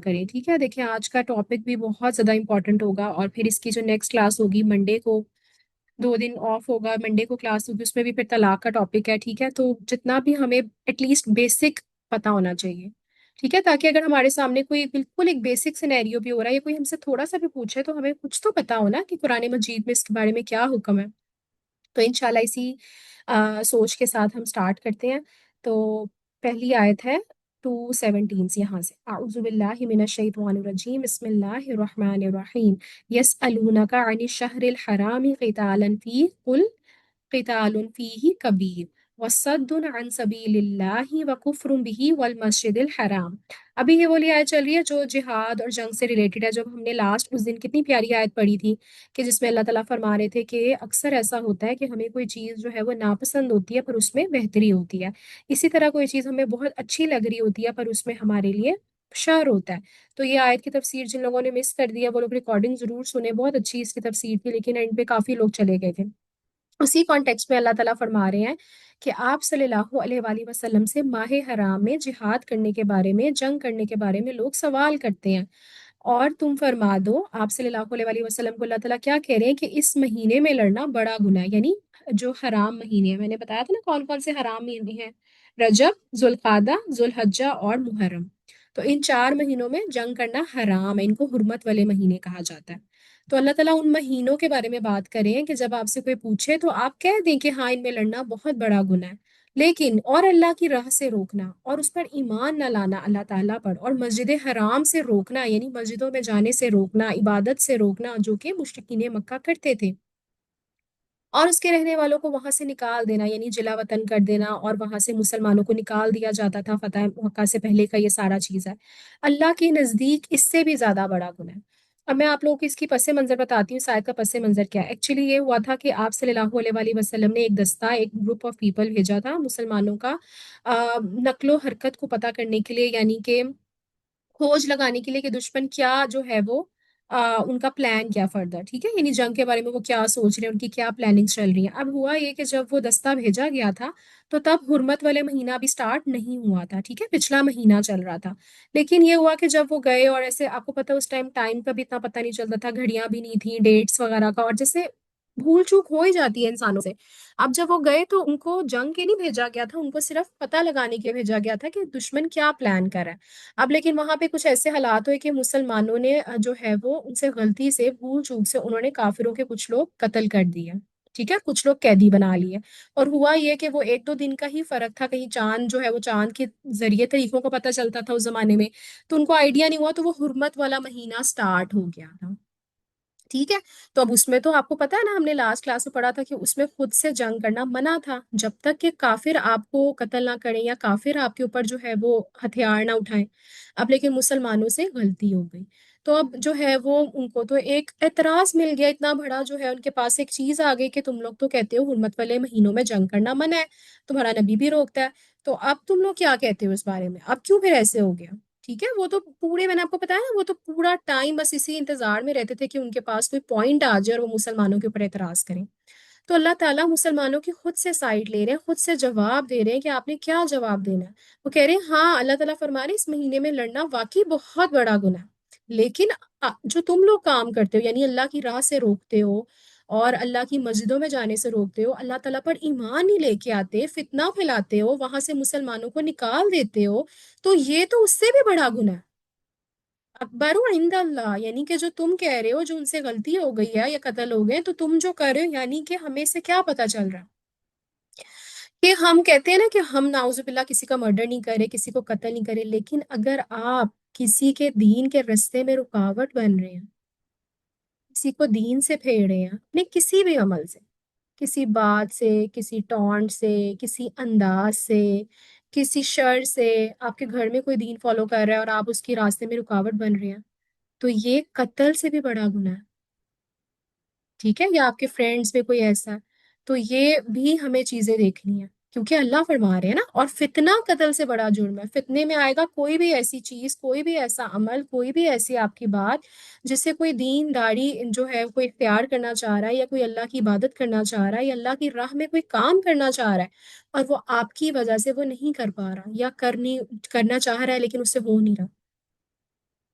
کریں. ٹھیک ہے, دیکھیں آج کا ٹاپک بھی بہت زیادہ امپورٹنٹ ہوگا, اور پھر اس کی جو نیکسٹ کلاس ہوگی منڈے کو, 2 دن آف ہوگا, منڈے کو کلاس ہوگی, اس میں بھی پھر طلاق کا ٹاپک ہے. ٹھیک ہے, تو جتنا بھی ہمیں ایٹ لیسٹ بیسک پتا ہونا چاہیے. ٹھیک ہے, تاکہ اگر ہمارے سامنے کوئی بالکل ایک بیسک سینیریو بھی ہو رہا ہے یا کوئی ہم سے تھوڑا سا بھی پوچھے تو ہمیں کچھ تو پتا ہونا کہ قرآن مجید میں اس کے بارے میں کیا حکم ہے. تو انشاءاللہ اسی سوچ کے ساتھ ہم سٹارٹ کرتے ہیں. تو پہلی آیت ہے 217 سے, یہاں سے, اعوذ باللہ من الشیطان الرجیم, بسم اللہ الرحمن الرحیم. یسألونک عن الشہر الحرام قتال فیہ قل قتال فیہ کبیر وصد عن سبیل اللہ وکفر بہ والمسجد الحرام. ابھی یہ والی آیت چل رہی ہے جو جہاد اور جنگ سے ریلیٹڈ ہے. جب ہم نے لاسٹ اس دن کتنی پیاری آیت پڑھی تھی کہ جس میں اللہ تعالیٰ فرما رہے تھے کہ اکثر ایسا ہوتا ہے کہ ہمیں کوئی چیز جو ہے وہ ناپسند ہوتی ہے پر اس میں بہتری ہوتی ہے. اسی طرح کوئی چیز ہمیں بہت اچھی لگ رہی ہوتی ہے پر اس میں ہمارے لیے شر ہوتا ہے. تو یہ آیت کی تفسیر جن لوگوں نے مس کر دیا وہ لوگ ریکارڈنگ ضرور سنیں, بہت اچھی اس کی تفسیر تھی, لیکن اینڈ پہ کافی لوگ چلے گئے تھے. اسی کانٹیکسٹ میں اللہ تعالیٰ فرما رہے ہیں کہ آپ صلی اللہ علیہ وآلہ وسلم سے ماہ حرام میں جہاد کرنے کے بارے میں, جنگ کرنے کے بارے میں لوگ سوال کرتے ہیں, اور تم فرما دو. آپ صلی اللہ علیہ وآلہ وسلم کو اللہ تعالیٰ کیا کہہ رہے ہیں کہ اس مہینے میں لڑنا بڑا گناہ ہے. یعنی جو حرام مہینے ہیں, میں نے بتایا تھا نا کون کون سے حرام مہینے ہیں, رجب, ذوالقعدہ, ذوالحجہ اور محرم. تو ان 4 مہینوں میں جنگ کرنا حرام ہے, ان کو حرمت والے مہینے کہا جاتا ہے. تو اللہ تعالیٰ ان مہینوں کے بارے میں بات کریں کہ جب آپ سے کوئی پوچھے تو آپ کہہ دیں کہ ہاں ان میں لڑنا بہت بڑا گناہ ہے, لیکن اور اللہ کی راہ سے روکنا اور اس پر ایمان نہ لانا اللہ تعالیٰ پر, اور مسجد حرام سے روکنا یعنی مسجدوں میں جانے سے روکنا, عبادت سے روکنا جو کہ مشرکین مکہ کرتے تھے, اور اس کے رہنے والوں کو وہاں سے نکال دینا یعنی جلا وطن کر دینا, اور وہاں سے مسلمانوں کو نکال دیا جاتا تھا فتح مکہ سے پہلے کا, یہ سارا چیز ہے اللہ کے نزدیک اس سے بھی زیادہ بڑا گناہ ہے. اب میں آپ لوگوں کو اس کی پس منظر بتاتی ہوں, شاید کا پس منظر کیا ہے. ایکچولی یہ ہوا تھا کہ آپ صلی اللہ علیہ وآلہ وسلم نے ایک دستہ, ایک گروپ آف پیپل بھیجا تھا مسلمانوں کا نقل و حرکت کو پتہ کرنے کے لیے, یعنی کہ کھوج لگانے کے لیے کہ دشمن کیا جو ہے وہ ان کا پلان کیا فردر. ٹھیک ہے, یعنی جنگ کے بارے میں وہ کیا سوچ رہے ہیں, ان کی کیا پلاننگ چل رہی ہے. اب ہوا یہ کہ جب وہ دستہ بھیجا گیا تھا تو تب حرمت والے مہینہ بھی سٹارٹ نہیں ہوا تھا. ٹھیک ہے, پچھلا مہینہ چل رہا تھا. لیکن یہ ہوا کہ جب وہ گئے, اور ایسے آپ کو پتا اس ٹائم کا بھی اتنا پتہ نہیں چلتا تھا, گھڑیاں بھی نہیں تھیں, ڈیٹس وغیرہ کا, اور جیسے بھول چوک ہو ہی جاتی ہے انسانوں سے. اب جب وہ گئے تو ان کو جنگ کے نہیں بھیجا گیا تھا, ان کو صرف پتہ لگانے کے بھیجا گیا تھا کہ دشمن کیا پلان کر رہا ہے. اب لیکن وہاں پہ کچھ ایسے حالات ہوئے کہ مسلمانوں نے جو ہے وہ ان سے غلطی سے بھول چوک سے انہوں نے کافروں کے کچھ لوگ قتل کر دیے. ٹھیک ہے, کچھ لوگ قیدی بنا لیے. اور ہوا یہ کہ وہ 1-2 دن کا ہی فرق تھا, کہیں چاند جو ہے وہ چاند کے ذریعے طریقوں کو پتہ چلتا تھا اس زمانے میں, تو ان کو آئیڈیا نہیں ہوا, تو وہ حرمت والا مہینہ سٹارٹ ہو گیا تھا. ٹھیک ہے, تو اب اس میں تو آپ کو پتا ہے نا, ہم نے لاسٹ کلاس میں پڑھا تھا کہ اس میں خود سے جنگ کرنا منع تھا جب تک کہ کافر آپ کو قتل نہ کریں یا کافر آپ کے اوپر جو ہے وہ ہتھیار نہ اٹھائیں. اب لیکن مسلمانوں سے غلطی ہو گئی, تو اب جو ہے وہ ان کو تو ایک اعتراض مل گیا اتنا بڑا, جو ہے ان کے پاس ایک چیز آ گئی کہ تم لوگ تو کہتے ہو حرمت والے مہینوں میں جنگ کرنا منع ہے, تمہارا نبی بھی روکتا ہے, تو اب تم لوگ کیا کہتے ہو اس بارے میں, اب کیوں پھر ایسے ہو گیا. ٹھیک ہے, وہ تو پورے, میں نے آپ کو بتایا نا, وہ تو پورا ٹائم بس اسی انتظار میں رہتے تھے کہ ان کے پاس کوئی پوائنٹ آ جائے اور وہ مسلمانوں کے اوپر اعتراض کریں. تو اللہ تعالیٰ مسلمانوں کی خود سے سائڈ لے رہے ہیں, خود سے جواب دے رہے ہیں کہ آپ نے کیا جواب دینا ہے. وہ کہہ رہے ہیں ہاں, اللہ تعالیٰ فرما رہے ہیں اس مہینے میں لڑنا واقعی بہت بڑا گناہ ہے, لیکن جو تم لوگ کام کرتے ہو یعنی اللہ کی راہ سے روکتے ہو اور اللہ کی مسجدوں میں جانے سے روکتے ہو, اللہ تعالیٰ پر ایمان نہیں لے کے آتے, فتنہ پھیلاتے ہو, وہاں سے مسلمانوں کو نکال دیتے ہو, تو یہ تو اس سے بھی بڑا گناہ ہے. اکبر عند اللہ, یعنی کہ جو تم کہہ رہے ہو جو ان سے غلطی ہو گئی ہے یا قتل ہو گئے, تو تم جو کر رہے ہو, یعنی کہ ہمیں سے کیا پتا چل رہا کہ ہم کہتے ہیں نا کہ ہم نعوذ باللہ کسی کا مرڈر نہیں کرے, کسی کو قتل نہیں کرے, لیکن اگر آپ کسی کے دین کے رستے میں رکاوٹ بن رہے ہیں, کسی کو دین سے پھیر رہے ہیں اپنے کسی بھی عمل سے, کسی بات سے, کسی ٹونٹ سے, کسی انداز سے, کسی شر سے, آپ کے گھر میں کوئی دین فالو کر رہا ہے اور آپ اس کی راستے میں رکاوٹ بن رہے ہیں, تو یہ قتل سے بھی بڑا گناہ ہے. ٹھیک ہے, یا آپ کے فرینڈس میں کوئی ایسا ہے, تو یہ بھی ہمیں چیزیں دیکھنی ہیں کیونکہ اللہ فرما رہے ہیں نا. اور فتنہ قتل سے بڑا جرم ہے. فتنے میں آئے گا کوئی بھی ایسی چیز, کوئی بھی ایسا عمل, کوئی بھی ایسی آپ کی بات جس سے کوئی دین داڑھی جو ہے کوئی اختیار کرنا چاہ رہا ہے, یا کوئی اللہ کی عبادت کرنا چاہ رہا ہے, یا اللہ کی راہ میں کوئی کام کرنا چاہ رہا ہے, اور وہ آپ کی وجہ سے وہ نہیں کر پا رہا, یا کرنا چاہ رہا ہے لیکن اس سے ہو نہیں رہا.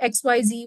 XYZ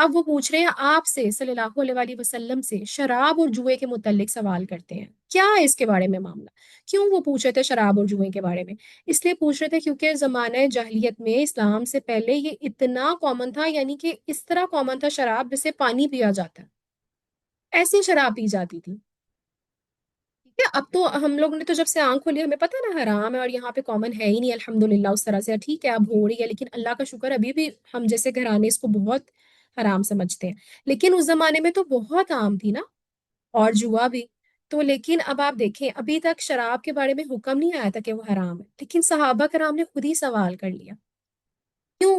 اب وہ پوچھ رہے ہیں آپ سے، صلی اللہ علیہ وسلم سے، شراب اور جوئے کے متعلق سوال کرتے ہیں، کیا ہے اس کے بارے میں معاملہ؟ کیوں وہ پوچھ رہے تھے شراب اور جوئے کے بارے میں؟ اس لیے پوچھ رہے تھے کیونکہ زمانہ جاہلیت میں، اسلام سے پہلے، یہ اتنا کامن تھا، یعنی کہ اس طرح کامن تھا شراب جیسے پانی پیا جاتا ہے، ایسی شراب پی جاتی تھی. ٹھیک ہے، اب تو ہم لوگ نے تو جب سے آنکھ کھولی ہمیں پتہ ہے نا حرام ہے، اور یہاں پہ کامن ہے ہی نہیں الحمد للہ اس طرح سے. ٹھیک ہے اب ہو رہی ہے، لیکن اللہ کا شکر ابھی بھی ہم جیسے گھرانے اس کو بہت حرام سمجھتے ہیں. لیکن اس زمانے میں تو بہت عام تھی نا، اور جوا بھی. تو لیکن اب آپ دیکھیں ابھی تک شراب کے بارے میں حکم نہیں آیا تھا کہ وہ حرام ہے، لیکن صحابہ کرام نے خود ہی سوال کر لیا. کیوں؟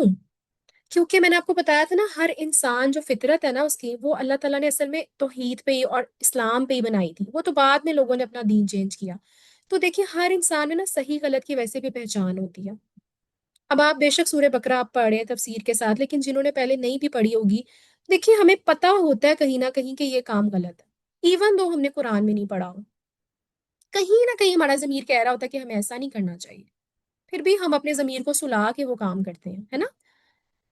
کیونکہ میں نے آپ کو بتایا تھا نا، ہر انسان جو فطرت ہے نا اس کی، وہ اللہ تعالیٰ نے اصل میں توحید پہ ہی اور اسلام پہ ہی بنائی تھی. وہ تو بعد میں لوگوں نے اپنا دین چینج کیا. تو دیکھیں ہر انسان میں نا صحیح غلط کی ویسے بھی پہچان ہوتی ہے. اب آپ بے شک سورہ بقرہ آپ پڑھیں تفسیر کے ساتھ، لیکن جنہوں نے پہلے نہیں بھی پڑھی ہوگی، دیکھیے ہمیں پتہ ہوتا ہے کہیں نہ کہیں کہ یہ کام غلط ہے، ایون دو ہم نے قرآن میں نہیں پڑھا ہو. کہیں نہ کہیں ہمارا ضمیر کہہ رہا ہوتا ہے کہ ہمیں ایسا نہیں کرنا چاہیے، پھر بھی ہم اپنے ضمیر کو سلا کے وہ کام کرتے ہیں، ہے نا؟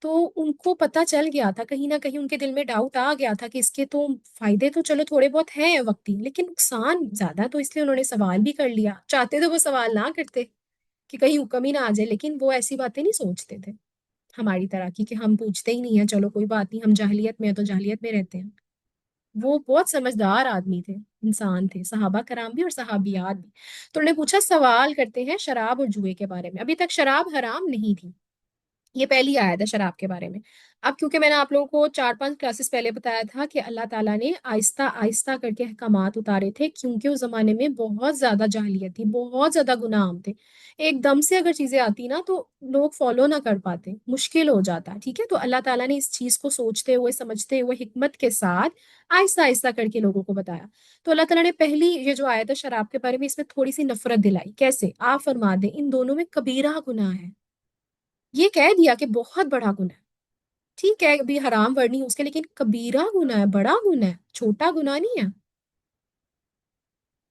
تو ان کو پتا چل گیا تھا، کہیں نہ کہیں ان کے دل میں ڈاؤٹ آ گیا تھا کہ اس کے تو فائدے تو چلو تھوڑے بہت ہیں وقتی، لیکن نقصان زیادہ. تو اس لیے انہوں نے سوال بھی کر لیا. چاہتے تو وہ سوال نہ کرتے کہ کہیں حکم ہی نہ آ جائے، لیکن وہ ایسی باتیں نہیں سوچتے تھے ہماری طرح کی کہ ہم پوچھتے ہی نہیں ہیں، چلو کوئی بات نہیں، ہم جاہلیت میں ہیں تو جاہلیت میں رہتے ہیں. وہ بہت سمجھدار آدمی تھے، انسان تھے، صحابہ کرام بھی اور صحابیات بھی. تو انہوں نے پوچھا سوال کرتے ہیں شراب اور جوئے کے بارے میں. ابھی تک شراب حرام نہیں تھی، یہ پہلی آیت ہے شراب کے بارے میں. اب کیونکہ میں نے آپ لوگوں کو 4-5 کلاسز پہلے بتایا تھا کہ اللہ تعالیٰ نے آہستہ آہستہ کر کے احکامات اتارے تھے، کیونکہ اس زمانے میں بہت زیادہ جاہلیت تھی، بہت زیادہ گناہ عام تھے. ایک دم سے اگر چیزیں آتی نا تو لوگ فالو نہ کر پاتے، مشکل ہو جاتا. ٹھیک ہے، تو اللہ تعالیٰ نے اس چیز کو سوچتے ہوئے سمجھتے ہوئے حکمت کے ساتھ آہستہ آہستہ کر کے لوگوں کو بتایا. تو اللہ تعالیٰ نے پہلی یہ جو آیت ہے شراب کے بارے میں، اس میں تھوڑی سی نفرت دلائی. کیسے؟ آپ فرما دیں ان دونوں میں کبیرہ گناہ ہے. یہ کہہ دیا کہ بہت بڑا گناہ ہے. ٹھیک ہے ابھی حرام ورنی اس کے، لیکن کبیرہ گناہ ہے، بڑا گناہ ہے، چھوٹا گناہ نہیں ہے.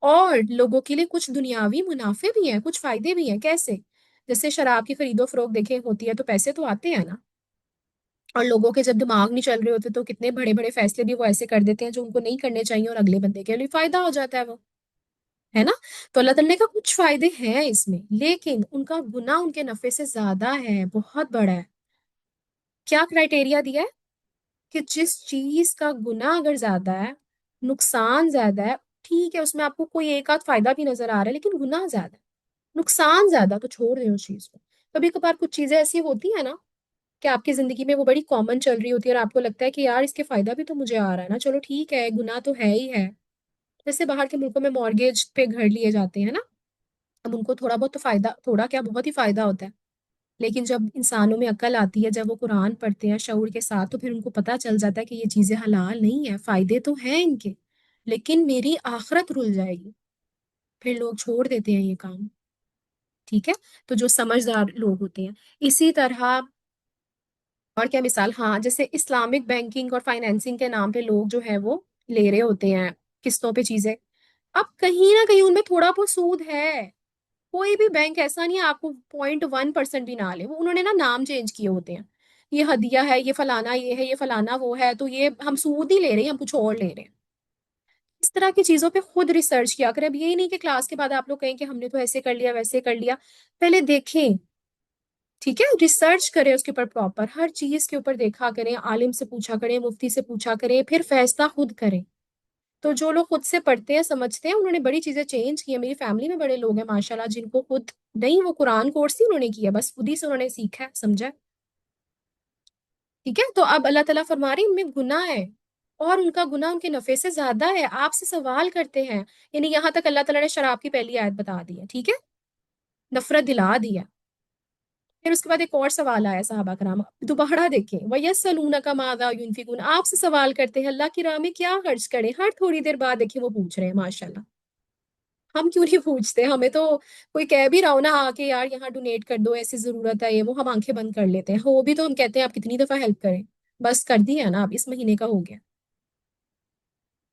اور لوگوں کے لیے کچھ دنیاوی منافع بھی ہیں، کچھ فائدے بھی ہیں. کیسے؟ جیسے شراب کی خرید و فروخت دیکھیں ہوتی ہے تو پیسے تو آتے ہیں نا. اور لوگوں کے جب دماغ نہیں چل رہے ہوتے تو کتنے بڑے بڑے فیصلے بھی وہ ایسے کر دیتے ہیں جو ان کو نہیں کرنے چاہیے، اور اگلے بندے کے لیے فائدہ ہو جاتا ہے وہ، ہے نا؟ تو اللہ تعالیٰ کا کچھ فائدے ہیں اس میں، لیکن ان کا گناہ ان کے نفع سے زیادہ ہے، بہت بڑا ہے. کیا کرائٹیریا دیا ہے؟ کہ جس چیز کا گناہ اگر زیادہ ہے، نقصان زیادہ ہے، ٹھیک ہے اس میں آپ کو کوئی ایک آدھ فائدہ بھی نظر آ رہا ہے، لیکن گناہ زیادہ ہے، نقصان زیادہ، تو چھوڑ دیں اس چیز کو. کبھی کبھار کچھ چیزیں ایسی ہوتی ہیں نا کہ آپ کی زندگی میں وہ بڑی کامن چل رہی ہوتی ہے، اور آپ کو لگتا ہے کہ یار اس کے فائدہ بھی تو مجھے آ رہا ہے نا، چلو ٹھیک ہے گناہ تو ہے ہی ہے. جیسے باہر کے ملکوں میں مارگیج پہ گھر لیے جاتے ہیں نا، اب ان کو تھوڑا بہت تو فائدہ، تھوڑا کیا بہت ہی فائدہ ہوتا ہے. لیکن جب انسانوں میں عقل آتی ہے، جب وہ قرآن پڑھتے ہیں شعور کے ساتھ، تو پھر ان کو پتہ چل جاتا ہے کہ یہ چیزیں حلال نہیں ہیں، فائدے تو ہیں ان کے، لیکن میری آخرت رل جائے گی. پھر لوگ چھوڑ دیتے ہیں یہ کام. ٹھیک ہے، تو جو سمجھدار لوگ ہوتے ہیں. اسی طرح اور کیا مثال، ہاں جیسے اسلامک بینکنگ اور فائنینسنگ کے نام پہ لوگ جو ہے وہ لے رہے ہوتے ہیں قسطوں پہ چیزیں. اب کہیں نہ کہیں ان میں تھوڑا بہت سود ہے. کوئی بھی بینک ایسا نہیں ہے آپ کو 0.1% بھی نہ لے. وہ انہوں نے نا نام چینج کیے ہوتے ہیں، یہ ہدیہ ہے، یہ فلانا یہ ہے، یہ فلانا وہ ہے، تو یہ ہم سود ہی لے رہے ہیں، ہم کچھ اور لے رہے ہیں. اس طرح کی چیزوں پہ خود ریسرچ کیا کریں. اب یہی نہیں کہ کلاس کے بعد آپ لوگ کہیں کہ ہم نے تو ایسے کر لیا ویسے کر لیا. پہلے دیکھیں، ٹھیک ہے، ریسرچ کریں اس کے اوپر پراپر، ہر چیز کے اوپر دیکھا کریں، عالم سے پوچھا کریں، مفتی سے پوچھا کریں، پھر فیصلہ خود کریں. تو جو لوگ خود سے پڑھتے ہیں سمجھتے ہیں، انہوں نے بڑی چیزیں چینج کی ہیں. میری فیملی میں بڑے لوگ ہیں ماشاءاللہ جن کو خود نہیں، وہ قرآن کورس ہی انہوں نے کیا، بس خود ہی سے انہوں نے سیکھا ہے، سمجھا ہے. ٹھیک ہے، تو اب اللہ تعالیٰ فرما رہے ہیں ان میں گناہ ہے، اور ان کا گناہ ان کے نفع سے زیادہ ہے. آپ سے سوال کرتے ہیں، یعنی یہاں تک اللہ تعالیٰ نے شراب کی پہلی آیت بتا دی ہے. ٹھیک ہے، نفرت دلا دی ہے. پھر اس کے بعد ایک اور سوال آیا صحابہ کرام، دوبارہ دیکھیں، وَيَسْأَلُونَكَ مَاذَا يُنْفِقُونَ، آپ سے سوال کرتے ہیں اللہ کی راہ میں کیا خرچ کریں. ہر تھوڑی دیر بعد دیکھیں وہ پوچھ رہے ہیں. ماشاءاللہ ہم کیوں نہیں پوچھتے؟ ہمیں تو کوئی کہہ بھی رہا ہو نا آ کے یار یہاں ڈونیٹ کر دو، ایسی ضرورت ہے، یہ وہ، ہم آنکھیں بند کر لیتے ہیں. وہ بھی تو ہم کہتے ہیں آپ کتنی دفعہ ہیلپ کریں، بس کر دی ہے نا، اب اس مہینے کا ہو گیا.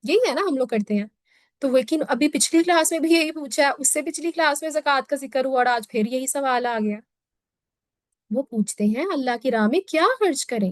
یہی ہے نا ہم لوگ کرتے ہیں. تو لیکن ابھی پچھلی کلاس میں بھی یہی پوچھا ہے، اس سے پچھلی کلاس میں زکوٰۃ کا ذکر ہوا، اور آج پھر یہی سوال آ گیا. وہ پوچھتے ہیں اللہ کی راہ میں کیا خرچ کریں.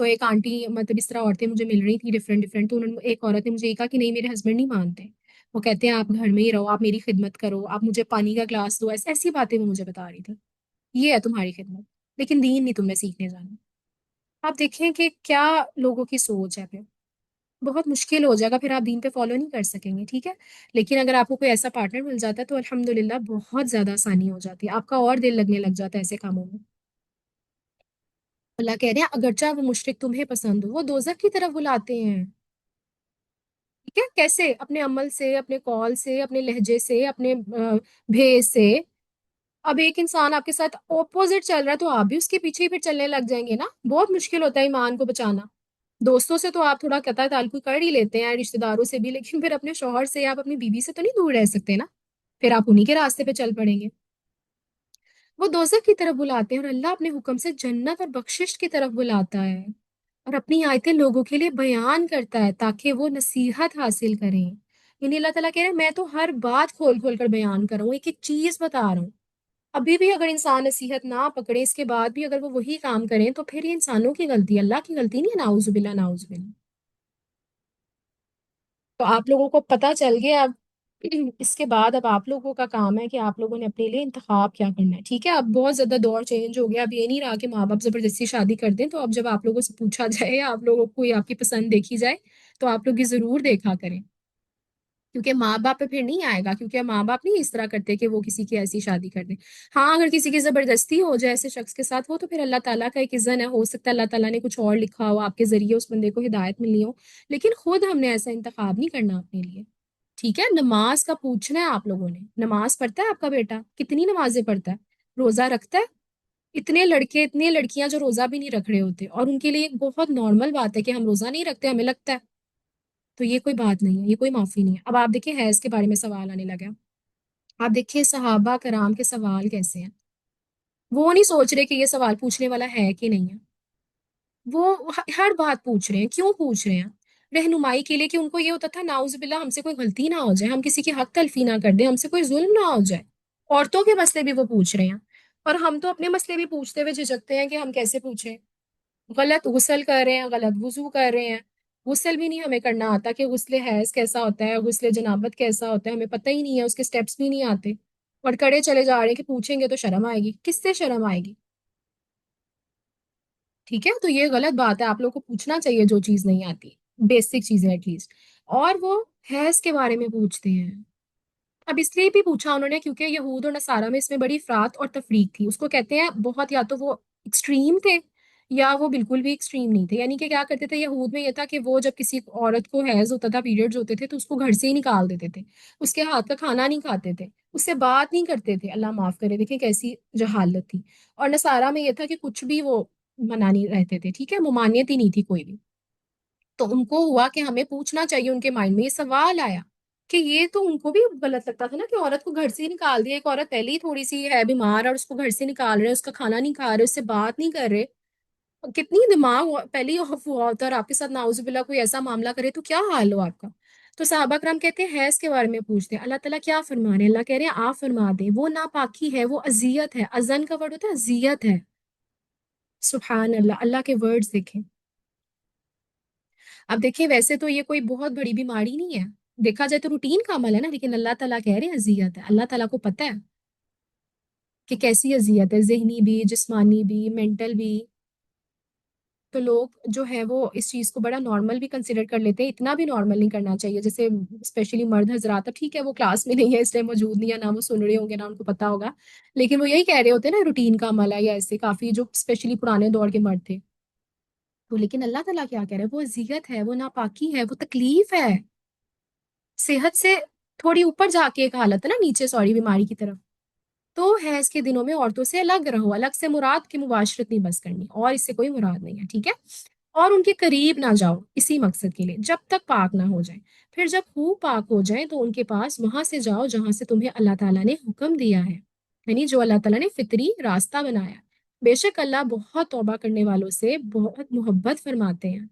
تو ایک آنٹی مطلب اس طرح عورتیں مجھے مل رہی تھی ڈفرینٹ ڈفرینٹ، تو انہوں نے ایک عورت نے مجھے یہ کہا کہ نہیں میرے ہسبینڈ نہیں مانتے، وہ کہتے ہیں آپ گھر میں ہی رہو، آپ میری خدمت کرو، آپ مجھے پانی کا گلاس دو، ایسی ایسی باتیں وہ مجھے بتا رہی تھی، یہ ہے تمہاری خدمت، لیکن دین نہیں تم نے سیکھنے جانا۔ آپ دیکھیں کہ کیا لوگوں کی سوچ ہے، پھر بہت مشکل ہو جائے گا، پھر آپ دین پہ فالو نہیں کر سکیں گے، ٹھیک ہے؟ لیکن اگر آپ کو کوئی ایسا پارٹنر مل جاتا ہے تو الحمدللہ بہت زیادہ آسانی ہو جاتی ہے، آپ کا اور دل لگنے لگ جاتا ہے ایسے کاموں میں۔ اللہ کہہ رہے ہیں اگرچہ وہ مشرک تمہیں پسند ہو وہ دوزخ کی طرف بلاتے ہیں، ٹھیک ہے؟ کیسے؟ اپنے عمل سے، اپنے قول سے، اپنے لہجے سے، اپنے بھیس سے۔ اب ایک انسان آپ کے ساتھ اپوزٹ چل رہا ہے تو آپ بھی اس کے پیچھے ہی پھر چلنے لگ جائیں گے نا، بہت مشکل ہوتا ہے ایمان کو بچانا۔ دوستوں سے تو آپ تھوڑا قطع تعلق کر ہی لیتے ہیں، رشتے داروں سے بھی، لیکن پھر اپنے شوہر سے، آپ اپنی بیوی سے تو نہیں دور رہ سکتے نا، پھر آپ انہی کے راستے پہ چل پڑیں گے۔ وہ دوزخ کی طرف بلاتے ہیں اور اللہ اپنے حکم سے جنت اور بخشش کی طرف بلاتا ہے، اور اپنی آیتیں لوگوں کے لیے بیان کرتا ہے تاکہ وہ نصیحت حاصل کریں۔ یعنی اللہ تعالیٰ کہہ رہے ہیں میں تو ہر بات کھول کھول کر بیان کر رہا ہوں، ایک ایک چیز بتا رہا ہوں۔ ابھی بھی اگر انسان نصیحت نہ پکڑے، اس کے بعد بھی اگر وہ وہی کام کریں تو پھر یہ انسانوں کی غلطی ہے، اللہ کی غلطی نہیں ہے، نعوذ باللہ نعوذ باللہ۔ تو آپ لوگوں کو پتہ چل گیا اب، اس کے بعد اب آپ لوگوں کا کام ہے کہ آپ لوگوں نے اپنے لیے انتخاب کیا کرنا ہے، ٹھیک ہے؟ اب بہت زیادہ دور چینج ہو گیا، اب یہ نہیں رہا کہ ماں باپ زبردستی شادی کر دیں، تو اب جب آپ لوگوں سے پوچھا جائے، آپ لوگوں کو کوئی آپ کی پسند دیکھی جائے تو آپ لوگ یہ ضرور دیکھا کریں، کیونکہ ماں باپ پہ پھر نہیں آئے گا، کیونکہ ماں باپ نہیں اس طرح کرتے کہ وہ کسی کی ایسی شادی کر دیں۔ ہاں اگر کسی کی زبردستی ہو جائے ایسے شخص کے ساتھ، وہ تو پھر اللہ تعالیٰ کا ایک اذن ہے، ہو سکتا ہے اللہ تعالیٰ نے کچھ اور لکھا ہو، آپ کے ذریعے اس بندے کو ہدایت ملنی ہو، لیکن خود ہم نے ایسا انتخاب نہیں کرنا اپنے لیے، ٹھیک ہے؟ نماز کا پوچھنا ہے آپ لوگوں نے، نماز پڑھتا ہے آپ کا بیٹا؟ کتنی نمازیں پڑھتا ہے؟ روزہ رکھتا ہے؟ اتنے لڑکے اتنے لڑکیاں جو روزہ بھی نہیں رکھ رہے ہوتے، اور ان کے لیے ایک بہت نارمل بات ہے کہ ہم روزہ نہیں رکھتے، ہمیں لگتا ہے، تو یہ کوئی بات نہیں ہے، یہ کوئی معافی نہیں ہے۔ اب آپ دیکھیں حیض کے بارے میں سوال آنے لگا، آپ دیکھیں صحابہ کرام کے سوال کیسے ہیں، وہ نہیں سوچ رہے کہ یہ سوال پوچھنے والا ہے کہ نہیں ہے، وہ ہر بات پوچھ رہے ہیں، کیوں پوچھ رہے ہیں؟ رہنمائی کے لیے، کہ ان کو یہ ہوتا تھا ناؤز باللہ ہم سے کوئی غلطی نہ ہو جائے، ہم کسی کی حق تلفی نہ کر دیں، ہم سے کوئی ظلم نہ ہو جائے، عورتوں کے مسئلے بھی وہ پوچھ رہے ہیں، اور ہم تو اپنے مسئلے بھی پوچھتے ہوئے جھجکتے ہیں کہ ہم کیسے پوچھیں، غلط غسل کر رہے ہیں، غلط وضو کر رہے ہیں، غسل بھی نہیں ہمیں کرنا آتا کہ غسل حیض کیسا ہوتا ہے، غسل جنابت کیسا ہوتا ہے، ہمیں پتہ ہی نہیں ہے، اس کے سٹیپس بھی نہیں آتے، اور کڑے چلے جا رہے ہیں کہ پوچھیں گے تو شرم آئے گی، کس سے شرم آئے گی؟ ٹھیک ہے؟ تو یہ غلط بات ہے، آپ لوگ کو پوچھنا چاہیے جو چیز نہیں آتی، بیسک چیزیں ایٹ لیسٹ۔ اور وہ حیض کے بارے میں پوچھتے ہیں، اب اس لیے بھی پوچھا انہوں نے کیونکہ یہود اور نصارہ میں اس میں بڑی افراط اور تفریق تھی، اس کو کہتے ہیں بہت، یا تو وہ ایکسٹریم تھے یا وہ بالکل بھی ایکسٹریم نہیں تھے، یعنی کہ کیا کرتے تھے یہود میں یہ تھا کہ وہ جب کسی عورت کو حیض ہوتا تھا، پیریڈز ہوتے تھے، تو اس کو گھر سے ہی نکال دیتے تھے، اس کے ہاتھ کا کھانا نہیں کھاتے تھے، اس سے بات نہیں کرتے تھے، اللہ معاف کرے، دیکھیں کیسی جہالت تھی۔ اور نصارہ میں یہ تھا کہ کچھ بھی وہ منع نہیں رہتے تھے، ٹھیک ہے؟ ممانعت ہی نہیں تھی کوئی بھی، تو ان کو ہوا کہ ہمیں پوچھنا چاہیے، ان کے مائنڈ میں یہ سوال آیا کہ یہ تو ان کو بھی غلط لگتا تھا نا کہ عورت کو گھر سے ہی نکال دیا، ایک عورت پہلے ہی تھوڑی سی ہے بیمار اور اس کو گھر سے نکال رہے، اس کا کھانا نہیں کھا رہے، اس سے بات نہیں کر رہے، کتنی دماغ پہلے ہی آف ہوا ہوتا ہے، اور آپ کے ساتھ ناؤز باللہ کوئی ایسا معاملہ کرے تو کیا حال ہو آپ کا؟ تو صحابہ کرام کہتے ہیں حیض کے بارے میں پوچھتے ہیں، اللہ تعالیٰ کیا فرما رہے ہیں؟ اللہ کہہ رہے ہیں آپ فرما دیں، وہ ناپاکی ہے، وہ اذیت ہے، ازن کا ورڈ ہوتا ہے اذیت ہے، سبحان اللہ، اللہ کے ورڈز دیکھیں۔ اب دیکھیں ویسے تو یہ کوئی بہت بڑی بیماری نہیں ہے، دیکھا جائے تو روٹین کا عمل ہے نا، لیکن اللہ تعالیٰ کہہ رہے ہیں اذیت ہے، اللہ تعالیٰ کو پتہ ہے کہ کیسی اذیت ہے، ذہنی بھی، جسمانی بھی، مینٹل بھی، تو لوگ جو ہے وہ اس چیز کو بڑا نارمل بھی کنسیڈر کر لیتے ہیں، اتنا بھی نارمل نہیں کرنا چاہیے، جیسے اسپیشلی مرد حضرات، اب ٹھیک ہے وہ کلاس میں نہیں ہے اس لیے موجود نہیں ہے، نہ وہ سن رہے ہوں گے نہ ان کو پتا ہوگا، لیکن وہ یہی کہہ رہے ہوتے ہیں نا روٹین کا عمل ہے، یا ایسے کافی جو اسپیشلی پرانے دور کے مرد تھے، تو لیکن اللہ تعالیٰ کیا کہہ رہے ہیں؟ وہ اذیت ہے، وہ ناپاکی ہے، وہ تکلیف ہے، صحت سے تھوڑی اوپر جا کے ایک حالت ہے نا، نیچے سوری بیماری کی طرف۔ تو حیض کے دنوں میں عورتوں سے الگ رہو، الگ سے مراد کی مباشرت نہیں بس کرنی، اور اس سے کوئی مراد نہیں ہے، ٹھیک ہے؟ اور ان کے قریب نہ جاؤ اسی مقصد کے لیے جب تک پاک نہ ہو جائیں، پھر جب خوب پاک ہو جائیں تو ان کے پاس وہاں سے جاؤ جہاں سے تمہیں اللہ تعالیٰ نے حکم دیا ہے، یعنی جو اللہ تعالیٰ نے فطری راستہ بنایا، بے شک اللہ بہت توبہ کرنے والوں سے بہت محبت فرماتے ہیں،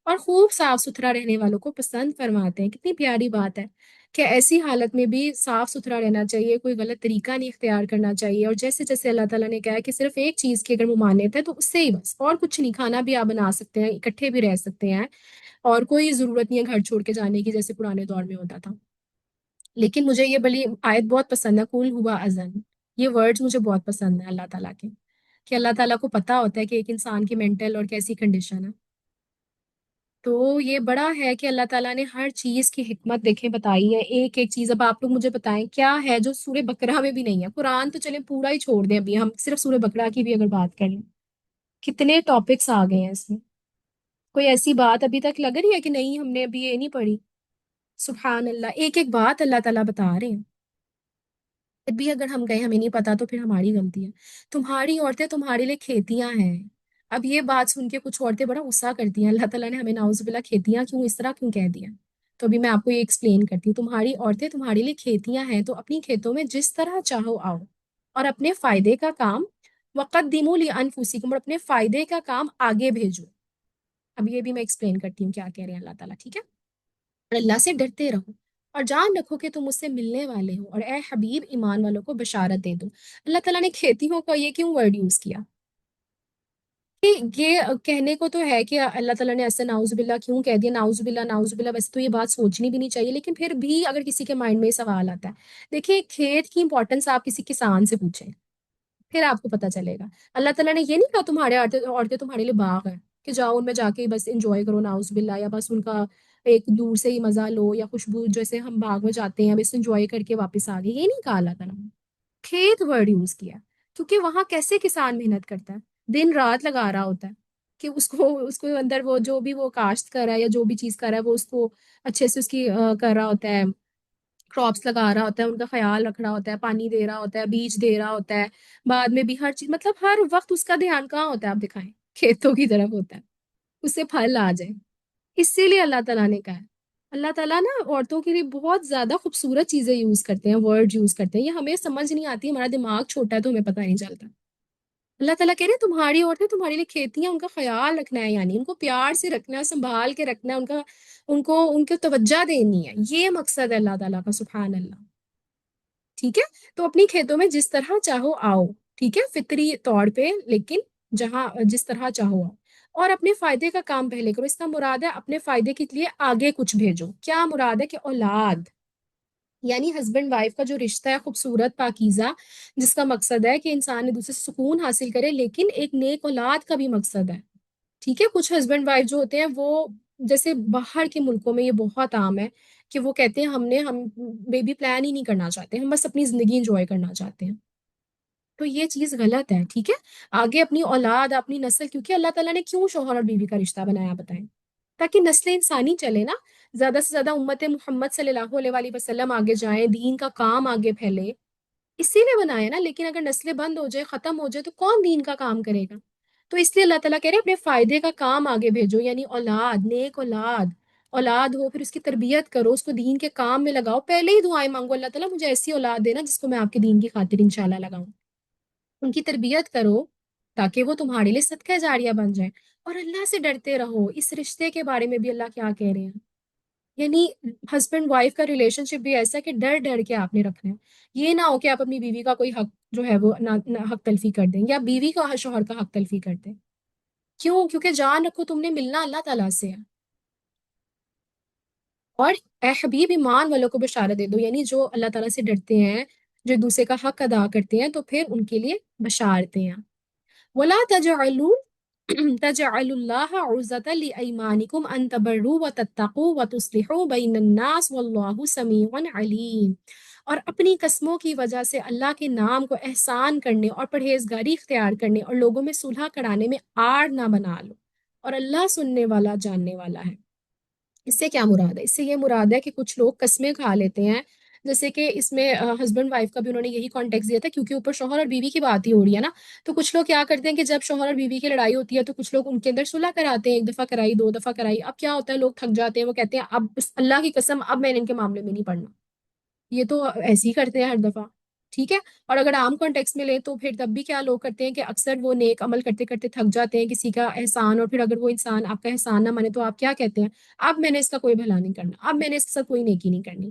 اور خوب صاف ستھرا رہنے والوں کو پسند فرماتے ہیں، کتنی پیاری بات ہے کہ ایسی حالت میں بھی صاف ستھرا رہنا چاہیے، کوئی غلط طریقہ نہیں اختیار کرنا چاہیے، اور جیسے جیسے اللہ تعالیٰ نے کہا ہے کہ صرف ایک چیز کی اگر ممانعت ہے تو اس سے ہی بس، اور کچھ نہیں، کھانا بھی آپ بنا سکتے ہیں، اکٹھے بھی رہ سکتے ہیں، اور کوئی ضرورت نہیں ہے گھر چھوڑ کے جانے کی جیسے پرانے دور میں ہوتا تھا۔ لیکن مجھے یہ بلی آیت بہت پسند ہے، قل ہوا اذن، یہ ورڈز مجھے بہت پسند ہے اللہ تعالیٰ کے، کہ اللہ تعالیٰ کو پتا ہوتا ہے کہ ایک انسان کی مینٹل اور کیسی کنڈیشن ہے۔ تو یہ بڑا ہے کہ اللہ تعالیٰ نے ہر چیز کی حکمت دیکھیں بتائی ہے، ایک ایک چیز۔ اب آپ لوگ مجھے بتائیں کیا ہے جو سورہ بقرہ میں بھی نہیں ہے؟ قرآن تو چلیں پورا ہی چھوڑ دیں، ابھی ہم صرف سورہ بقرہ کی بھی اگر بات کر لیں، کتنے ٹاپکس آ گئے ہیں اس میں، کوئی ایسی بات ابھی تک لگ رہی ہے کہ نہیں ہم نے ابھی یہ نہیں پڑھی؟ سبحان اللہ، ایک ایک بات اللہ تعالیٰ بتا رہے ہیں۔ پھر بھی اگر ہم گئے ہمیں نہیں پتا تو پھر ہماری غلطی ہے۔ تمہاری عورتیں تمہارے لیے کھیتیاں ہیں۔ اب یہ بات سن کے کچھ عورتیں بڑا غصہ کرتی ہیں، اللہ تعالیٰ نے ہمیں نعوذ باللہ کھیتیاں کیوں اس طرح کیوں کہہ دیا؟ تو ابھی میں آپ کو یہ ایکسپلین کرتی ہوں۔ تمہاری عورتیں تمہارے لیے کھیتیاں ہیں تو اپنی کھیتوں میں جس طرح چاہو آؤ، اور اپنے فائدے کا کام وقدموا لانفسکم، اور اپنے فائدے کا کام آگے بھیجو۔ اب یہ بھی میں ایکسپلین کرتی ہوں کیا کہہ رہے ہیں اللہ تعالیٰ، ٹھیک ہے؟ اور اللہ سے ڈرتے رہو، اور جان رکھو کہ تم اس سے ملنے والے ہو، اور اے حبیب ایمان والوں کو بشارت دے دو۔ اللہ تعالیٰ نے کھیتیوں کا یہ کیوں ورڈ یوز کیا؟ کہ یہ کہنے کو تو ہے کہ اللہ تعالیٰ نے ایسے ناؤز باللہ کیوں کہہ دیا، ناؤز باللہ ناؤز باللہ، ویسے تو یہ بات سوچنی بھی نہیں چاہیے، لیکن پھر بھی اگر کسی کے مائنڈ میں یہ سوال آتا ہے، دیکھیے کھیت کی امپورٹنس آپ کسی کسان سے پوچھیں، پھر آپ کو پتا چلے گا۔ اللہ تعالیٰ نے یہ نہیں کہا تمہارے عورتیں تمہارے لیے باغ ہیں کہ جاؤ ان میں جا کے بس انجوائے کرو ناؤز باللہ، یا بس ان کا ایک دور سے ہی مزہ لو، یا خوشبو جیسے ہم باغ میں جاتے ہیں بس انجوائے کر کے واپس آ گئے، یہ نہیں کہا اللہ تعالیٰ نے۔ کھیت ورڈ یوز کیا، کیونکہ وہاں کیسے کسان محنت کرتا ہے، دن رات لگا رہا ہوتا ہے کہ اس کو اندر وہ جو بھی وہ کاشت کر رہا ہے یا جو بھی چیز کر رہا ہے وہ اس کو اچھے سے اس کی کر رہا ہوتا ہے، کراپس لگا رہا ہوتا ہے، ان کا خیال رکھ رہا ہوتا ہے، پانی دے رہا ہوتا ہے، بیج دے رہا ہوتا ہے، بعد میں بھی ہر چیز، مطلب ہر وقت اس کا دھیان کہاں ہوتا ہے؟ آپ دکھائیں، کھیتوں کی طرف ہوتا ہے، اس سے پھل آ جائے۔ اسی لیے اللہ تعالیٰ نے کہا ہے، اللہ تعالیٰ نا عورتوں کے لیے بہت زیادہ خوبصورت چیزیں یوز کرتے ہیں، ورڈ یوز کرتے ہیں، یہ ہمیں سمجھ نہیں آتی، ہمارا دماغ چھوٹا ہے تو ہمیں پتہ نہیں چلتا۔ اللہ تعالیٰ کہہ رہے ہیں تمہاری عورتیں تمہارے لیے کھیتی ہیں، ان کا خیال رکھنا ہے، یعنی ان کو پیار سے رکھنا ہے، سنبھال کے رکھنا ہے، ان کو توجہ دینی ہے، یہ مقصد ہے اللہ تعالیٰ کا، سبحان اللہ، ٹھیک ہے؟ تو اپنی کھیتوں میں جس طرح چاہو آؤ، ٹھیک ہے، فطری طور پہ، لیکن جہاں جس طرح چاہو آؤ، اور اپنے فائدے کا کام پہلے کرو۔ اس کا مراد ہے اپنے فائدے کے لیے آگے کچھ بھیجو۔ کیا مراد ہے؟ کہ اولاد، یعنی ہسبینڈ وائف کا جو رشتہ ہے خوبصورت پاکیزہ، جس کا مقصد ہے کہ انسان ایک دوسرے سے سکون حاصل کرے، لیکن ایک نیک اولاد کا بھی مقصد ہے، ٹھیک ہے؟ کچھ ہسبینڈ وائف جو ہوتے ہیں وہ، جیسے باہر کے ملکوں میں یہ بہت عام ہے کہ وہ کہتے ہیں ہم بیبی پلان ہی نہیں کرنا چاہتے، ہم بس اپنی زندگی انجوائے کرنا چاہتے ہیں۔ تو یہ چیز غلط ہے، ٹھیک ہے؟ آگے اپنی اولاد، اپنی نسل، کیونکہ اللہ تعالیٰ نے کیوں شوہر اور بیوی کا رشتہ بنایا بتائیں؟ تاکہ نسل انسانی چلے نا، زیادہ سے زیادہ امت محمد صلی اللہ علیہ وآلہ وسلم آگے جائیں، دین کا کام آگے پھیلے، اسی لیے بنایا نا۔ لیکن اگر نسلیں بند ہو جائے، ختم ہو جائے، تو کون دین کا کام کرے گا؟ تو اس لیے اللہ تعالیٰ کہہ رہے ہیں اپنے فائدے کا کام آگے بھیجو، یعنی اولاد، نیک اولاد، اولاد ہو، پھر اس کی تربیت کرو، اس کو دین کے کام میں لگاؤ، پہلے ہی دعائیں مانگو اللہ تعالیٰ مجھے ایسی اولاد دینا جس کو میں آپ کے دین کی خاطر انشاءاللہ لگاؤں، ان کی تربیت کرو تاکہ وہ تمہارے لیے صدقہ جاریہ بن جائے، اور اللہ سے ڈرتے رہو۔ اس رشتے کے بارے میں بھی اللہ کیا کہہ رہے ہیں، یعنی ہسبینڈ وائف کا ریلیشن شپ بھی ایسا ہے کہ ڈر ڈر کے آپ نے رکھنا ہے، یہ نہ ہو کہ آپ اپنی بیوی کا کوئی حق جو ہے وہ حق تلفی کر دیں، یا بیوی کا شوہر کا حق تلفی کر دیں۔ کیوں؟ کیونکہ جان رکھو تم نے ملنا اللہ تعالیٰ سے ہے، اور اے حبیب ایمان والوں کو بشارت دے دو، یعنی جو اللہ تعالیٰ سے ڈرتے ہیں، جو ایک دوسرے کا حق ادا کرتے ہیں، تو پھر ان کے لیے بشارتیں ہیں۔ وَلَا تَجْعَلُوا تَجْعَلُوا اللَّهَ عُرْضَةً لِأَيْمَانِكُمْ أَن تَبَرُّوا وَتَتَّقُوا وَتُصْلِحُوا بَيْنَ النَّاسِ وَاللَّهُ سَمِيعٌ عَلِيمٌ، اور اپنی قسموں کی وجہ سے اللہ کے نام کو احسان کرنے اور پرہیزگاری اختیار کرنے اور لوگوں میں صلح کرانے میں آڑ نہ بنا لو، اور اللہ سننے والا جاننے والا ہے۔ اس سے کیا مراد ہے؟ اس سے یہ مراد ہے کہ کچھ لوگ قسمیں کھا لیتے ہیں، جیسے کہ اس میں ہسبینڈ وائف کا بھی انہوں نے یہی کانٹیکس دیا تھا، کیونکہ اوپر شوہر اور بیوی کی بات ہی ہو رہی ہے نا، تو کچھ لوگ کیا کرتے ہیں کہ جب شوہر اور بیوی کی لڑائی ہوتی ہے تو کچھ لوگ ان کے اندر صلح کراتے ہیں، ایک دفعہ کرائی، دو دفعہ کرائی، اب کیا ہوتا ہے، لوگ تھک جاتے ہیں، وہ کہتے ہیں اب اللہ کی قسم اب میں نے ان کے معاملے میں نہیں پڑھنا، یہ تو ایسے ہی کرتے ہیں ہر دفعہ، ٹھیک ہے؟ اور اگر عام کانٹیکس میں لیں تو پھر تب بھی کیا لوگ کرتے ہیں کہ اکثر وہ نیک عمل کرتے کرتے تھک جاتے ہیں کسی کا احسان، اور پھر اگر وہ انسان آپ کا احسان نہ مانے تو آپ کیا کہتے ہیں؟ اب میں نے اس کا کوئی بھلا نہیں کرنا، اب میں نے اس کے ساتھ کوئی نیکی نہیں کرنی،